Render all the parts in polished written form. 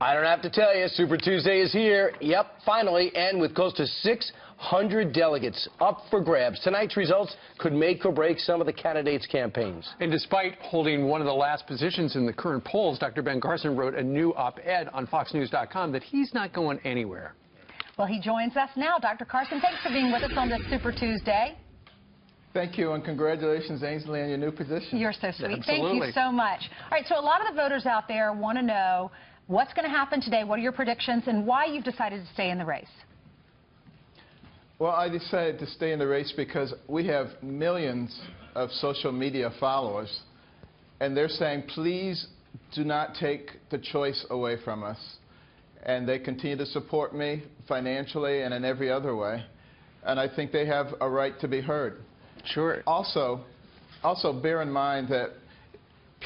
I don't have to tell you, Super Tuesday is here. Yep, finally, and with close to 600 delegates up for grabs. Tonight's results could make or break some of the candidates' campaigns. And despite holding one of the last positions in the current polls, Dr. Ben Carson wrote a new op-ed on FoxNews.com that he's not going anywhere. Well, he joins us now. Dr. Carson, thanks for being with us on this Super Tuesday. Thank you, and congratulations, Ainsley, on your new position. You're so sweet. Absolutely. Thank you so much. All right, so a lot of the voters out there want to know what's going to happen today, what are your predictions, and why you've decided to stay in the race. Well, I decided to stay in the race because we have millions of social media followers, and they're saying, please do not take the choice away from us. And they continue to support me financially and in every other way, and I think they have a right to be heard. Sure. Also bear in mind that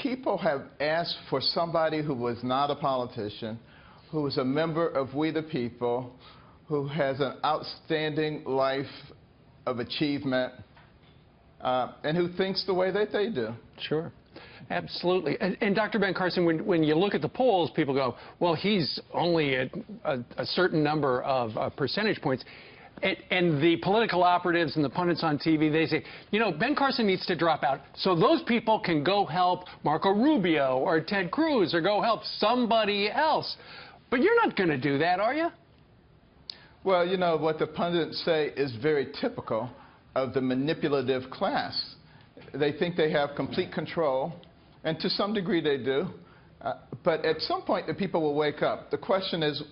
people have asked for somebody who was not a politician, who was a member of We the People, who has an outstanding life of achievement, and who thinks the way that they do. Sure. Absolutely. And Dr. Ben Carson, when you look at the polls, people go, well, he's only at a certain number of percentage points. And the political operatives and the pundits on TV, they say, you know, Ben Carson needs to drop out so those people can go help Marco Rubio or Ted Cruz or go help somebody else. But you're not going to do that, are you? Well, you know, what the pundits say is very typical of the manipulative class. They think they have complete control, and to some degree they do. But at some point, the people will wake up. The question is,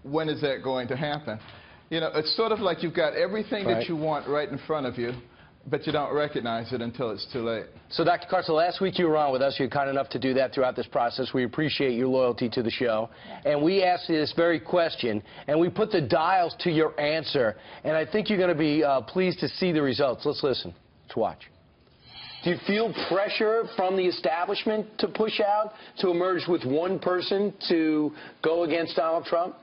when is that going to happen? You know, it's sort of like you've got everything that you want right in front of you, but you don't recognize it until it's too late. So, Dr. Carson, last week you were on with us. You're kind enough to do that throughout this process. We appreciate your loyalty to the show. And we asked you this very question, and we put the dials to your answer. And I think you're going to be pleased to see the results. Let's listen. Let's watch. Do you feel pressure from the establishment to push out, to emerge with one person to go against Donald Trump?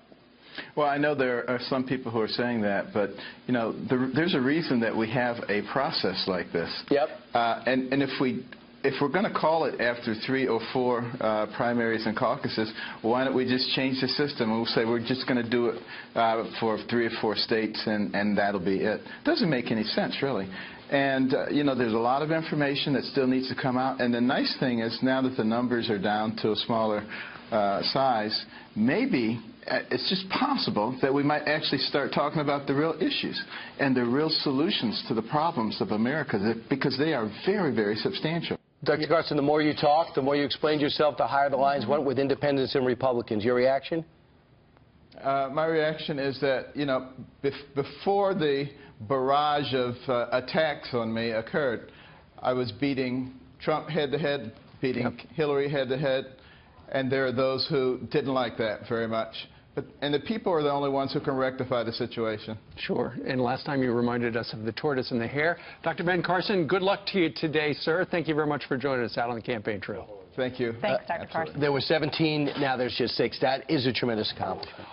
Well, I know there are some people who are saying that, but, you know, there's a reason that we have a process like this. Yep. And if we're going to call it after 3 or 4 primaries and caucuses, why don't we just change the system and we'll say we're just going to do it for 3 or 4 states and that'll be it. Doesn't make any sense, really. And, you know, there's a lot of information that still needs to come out. And the nice thing is now that the numbers are down to a smaller size, maybe it's just possible that we might actually start talking about the real issues and the real solutions to the problems of America, because they are very, very substantial. Dr. Carson, the more you talked, the more you explained yourself, the higher the lines went with independents and Republicans. Your reaction? My reaction is that, you know, before the barrage of attacks on me occurred, I was beating Trump head-to-head, beating Hillary head-to-head, and there are those who didn't like that very much. And the people are the only ones who can rectify the situation. Sure. And last time you reminded us of the tortoise and the hare. Dr. Ben Carson, good luck to you today, sir. Thank you very much for joining us out on the campaign trail. Thank you. Thanks, Dr. Carson. There were 17, now there's just 6. That is a tremendous accomplishment.